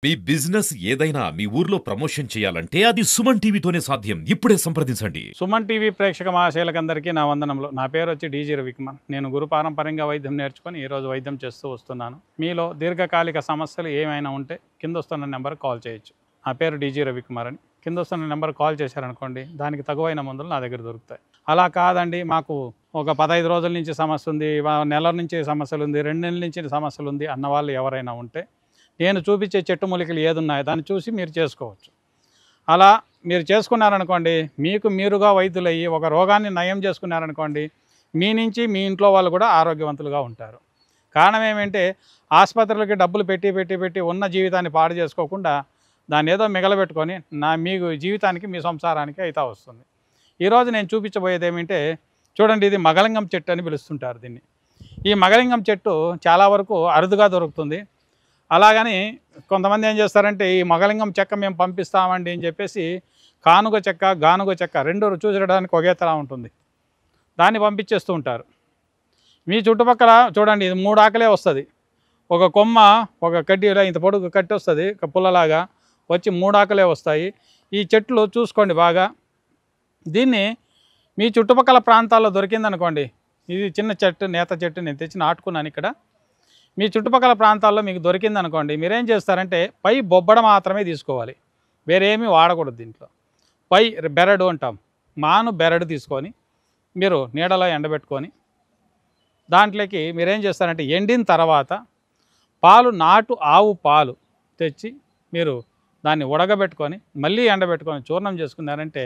మీ business ఏదైనా మీ ఊర్లో promotion చేయాలంటే అది సుమన్ టీవీతోనే సాధ్యం. ఇప్పుడే సంప్రదించండి. సుమన్ టీవీ ప్రేక్షక మహాశయులకందరికీ నా వందనములు. నా పేరు వచ్చి డీజీ రవికుమార్. నేను గురు పారంపర్యంగా వైద్యం నేర్చుకొని ఈరోజు వైద్యం చేస్తూ వస్తున్నాను. మీలో దీర్ఘకాలిక సమస్యలు ఏమైనా ఉంటే కింద వస్తున్న నెంబర్ కాల్ చేయొచ్చు. నా పేరు డీజీ రవికుమార్ అని. కింద వస్తున్న నెంబర్ కాల్ చేశారనుకోండి, దానికి తగువైన మందులు నా దగ్గర దొరుకుతాయి. అలా కాదండి, మాకు ఒక 15 రోజుల నుంచి సమస్య ఉంది, నెల నుంచి సమస్యలు ఉంది, 2 నెలల నుంచి సమస్యలు ఉంది అన్న వాళ్ళు ఎవరైనా ఉంటే నేను చూపించే చెట్టు మూలికలు ఏది ఉన్నాయో దాన్ని చూసి మీరు చేసుకోవచ్చు. అలా మీరు చేసుకున్నారనుకోండి, మీకు మీరుగా వైద్యులయ్యి ఒక రోగాన్ని నయం చేసుకున్నారనుకోండి, మీ నుంచి మీ ఇంట్లో వాళ్ళు కూడా ఆరోగ్యవంతులుగా ఉంటారు. కారణం ఏమంటే ఆసుపత్రులకి డబ్బులు పెట్టి ఉన్న జీవితాన్ని పాడు చేసుకోకుండా దాన్ని ఏదో మిగలబెట్టుకొని మీకు జీవితానికి మీ సంసారానికి అయితే వస్తుంది. ఈరోజు నేను చూపించబోయేది ఏమంటే, చూడండి, ఇది మగలింగం చెట్టు అని పిలుస్తుంటారు దీన్ని. ఈ మగలింగం చెట్టు చాలా వరకు అరుదుగా దొరుకుతుంది. అలాగని కొంతమంది ఏం చేస్తారంటే, ఈ మగలింగం చెక్క మేము పంపిస్తామండి అని చెప్పేసి కానుగ చెక్క, గానుగ చెక్క రెండు చూసడానికి ఒకేతలా ఉంటుంది, దాన్ని పంపించేస్తూ ఉంటారు. మీ చుట్టుపక్కల చూడండి, ఇది 3 ఆకులే వస్తుంది. ఒక కొమ్మ, ఒక కడ్డీలా ఇంత పొడుగు కట్టి వస్తుంది, పుల్లలాగా వచ్చి 3 ఆకులే వస్తాయి. ఈ చెట్లు చూసుకోండి బాగా. దీన్ని మీ చుట్టుపక్కల ప్రాంతాల్లో దొరికిందనుకోండి, ఇది చిన్న చెట్టు, నేత చెట్టు, నేను తెచ్చి నాటుకున్నాను ఇక్కడ. మీ చుట్టుపక్కల ప్రాంతాల్లో మీకు దొరికిందనుకోండి, మీరేం చేస్తారంటే పై బొబ్బడ మాత్రమే తీసుకోవాలి, వేరేమీ వాడకూడదు దీంట్లో. పై బెరడు అంటాం, మాను బెరడు తీసుకొని మీరు నీడలో ఎండబెట్టుకొని దాంట్లోకి మీరేం చేస్తారంటే ఎండిన తర్వాత పాలు, నాటు ఆవు పాలు తెచ్చి మీరు దాన్ని ఉడకబెట్టుకొని మళ్ళీ ఎండబెట్టుకొని చూర్ణం చేసుకున్నారంటే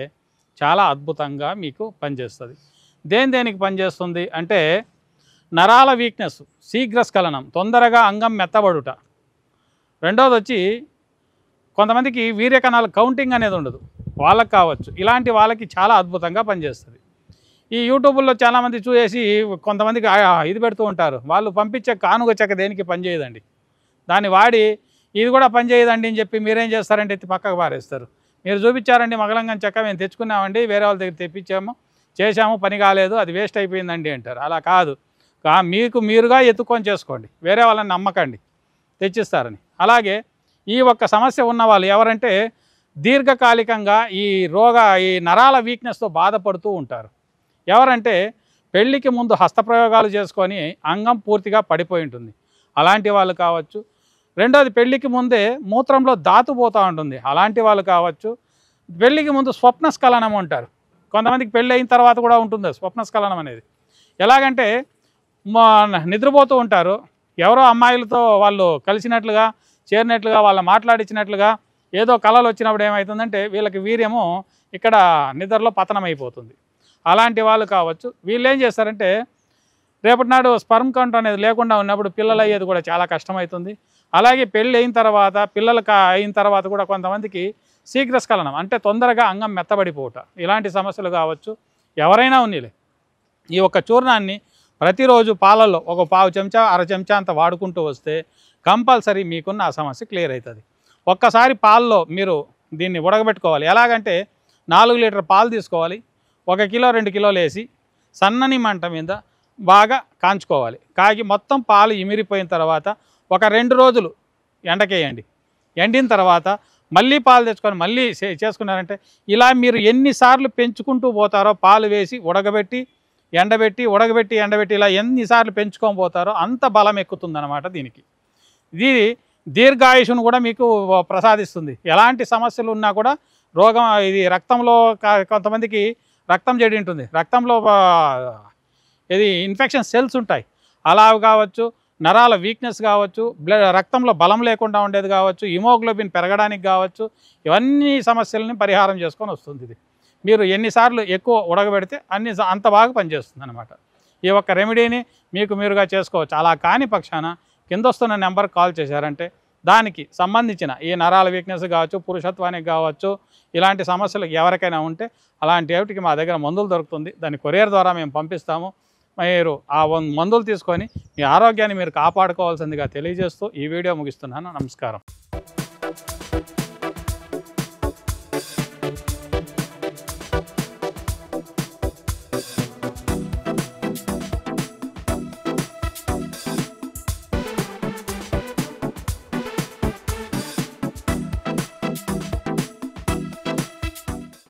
చాలా అద్భుతంగా మీకు పనిచేస్తుంది. దేనికి పనిచేస్తుంది అంటే, నరాల వీక్నెస్, శీఘ్రస్ఖలనం, తొందరగా అంగం మెత్తబడుట. రెండోది వచ్చి కొంతమందికి వీర్యకణాలు కౌంటింగ్ అనేది ఉండదు, వాళ్ళకి కావచ్చు. ఇలాంటి వాళ్ళకి చాలా అద్భుతంగా పనిచేస్తుంది. ఈ యూట్యూబ్లో చాలామంది చూసేసి కొంతమందికి ఇది పెడుతూ ఉంటారు, వాళ్ళు పంపించే కానుగ చెక్క దేనికి పనిచేయదండి, దాన్ని వాడి ఇది కూడా పనిచేయదండి అని చెప్పి మీరేం చేస్తారంటే ఎత్తి పక్కకు పారేస్తారు. మీరు చూపించారండి మగలింగం చెక్క మేము తెచ్చుకున్నామండి, వేరే వాళ్ళ దగ్గర తెప్పించాము, చేశాము, పని కాలేదు, అది వేస్ట్ అయిపోయిందండి అంటారు. అలా కాదు, మీకు మీరుగా ఎత్తుకొని చేసుకోండి, వేరే వాళ్ళని నమ్మకండి, తెచ్చిస్తారని. అలాగే ఈ ఒక్క సమస్య ఉన్నవాళ్ళు ఎవరంటే దీర్ఘకాలికంగా ఈ నరాల వీక్నెస్తో బాధపడుతూ ఉంటారు. ఎవరంటే పెళ్ళికి ముందు హస్తప్రయోగాలు చేసుకొని అంగం పూర్తిగా పడిపోయి ఉంటుంది, అలాంటి వాళ్ళు కావచ్చు. రెండోది, పెళ్ళికి ముందే మూత్రంలో దాతు పోతూ ఉంటుంది, అలాంటి వాళ్ళు కావచ్చు. పెళ్ళికి ముందు స్వప్నస్ఖలనం అంటారు, కొంతమందికి పెళ్ళి అయిన తర్వాత కూడా ఉంటుంది స్వప్నస్ఖలనం అనేది. ఎలాగంటే నిద్రపోతూ ఉంటారు, ఎవరో అమ్మాయిలతో వాళ్ళు కలిసినట్లుగా, చేరినట్లుగా, వాళ్ళు మాట్లాడించినట్లుగా ఏదో కళలు వచ్చినప్పుడు ఏమవుతుందంటే వీళ్ళకి వీర్యము ఇక్కడ నిద్రలో పతనం అయిపోతుంది, అలాంటి వాళ్ళు కావచ్చు. వీళ్ళు ఏం చేస్తారంటే రేపటి నాడు స్పర్మ్ కౌంట్ అనేది లేకుండా ఉన్నప్పుడు పిల్లలు అయ్యేది కూడా చాలా కష్టమవుతుంది. అలాగే పెళ్ళి అయిన తర్వాత, పిల్లలు అయిన తర్వాత కూడా కొంతమందికి శీఘ్రస్ఖలనం అంటే తొందరగా అంగం మెత్తబడిపోవట, ఇలాంటి సమస్యలు కావచ్చు. ఎవరైనా ఉన్నీలే, ఈ ఒక్క చూర్ణాన్ని ప్రతిరోజు పాలల్లో ఒక పావు చెంచా, అర చెంచా అంత వాడుకుంటూ వస్తే కంపల్సరీ మీకున్న ఆ సమస్య క్లియర్ అవుతుంది. ఒక్కసారి పాల్లో మీరు దీన్ని ఉడకబెట్టుకోవాలి. ఎలాగంటే 4 లీటర్ పాలు తీసుకోవాలి, 1 కిలో 2 కిలోలు వేసి సన్నని మంట మీద బాగా కాంచుకోవాలి. కాగి మొత్తం పాలు ఇమిరిపోయిన తర్వాత ఒక 2 రోజులు ఎండకేయండి. ఎండిన తర్వాత మళ్ళీ పాలు తెచ్చుకొని మళ్ళీ చేసుకున్నారంటే ఇలా మీరు ఎన్నిసార్లు పెంచుకుంటూ పోతారో, పాలు వేసి ఉడకబెట్టి ఎండబెట్టి ఇలా ఎన్నిసార్లు పెంచుకొని పోతారో అంత బలం ఎక్కుతుందన్నమాట దీనికి. ఇది దీర్ఘాయుషును కూడా మీకు ప్రసాదిస్తుంది. ఎలాంటి సమస్యలు ఉన్నా కూడా రోగం, ఇది రక్తంలో కొంతమందికి రక్తం చెడి ఉంటుంది, రక్తంలో ఇది ఇన్ఫెక్షన్ సెల్స్ ఉంటాయి, అలా కావచ్చు. నరాల వీక్నెస్ కావచ్చు, రక్తంలో బలం లేకుండా ఉండేది కావచ్చు, హిమోగ్లోబిన్ పెరగడానికి కావచ్చు. ఇవన్నీ సమస్యలని పరిహారం చేసుకొని వస్తుంది ఇది. మీరు ఎన్నిసార్లు ఎక్కువ ఉడకబెడితే అంత బాగా పనిచేస్తుంది అనమాట. ఈ ఒక్క రెమెడీని మీకు మీరుగా చేసుకోవచ్చు. అలా కాని పక్షాన కింద వస్తున్న నెంబర్కి కాల్ చేశారంటే దానికి సంబంధించిన ఈ నరాల వీక్నెస్ కావచ్చు, పురుషత్వానికి కావచ్చు, ఇలాంటి సమస్యలు ఎవరికైనా ఉంటే అలాంటి వాటికి మా దగ్గర మందులు దొరుకుతుంది, దాన్ని కొరియర్ ద్వారా మేము పంపిస్తాము. మీరు ఆ మందులు తీసుకొని మీ ఆరోగ్యాన్ని మీరు కాపాడుకోవాల్సిందిగా తెలియజేస్తూ ఈ వీడియో ముగిస్తున్నాను. నమస్కారం.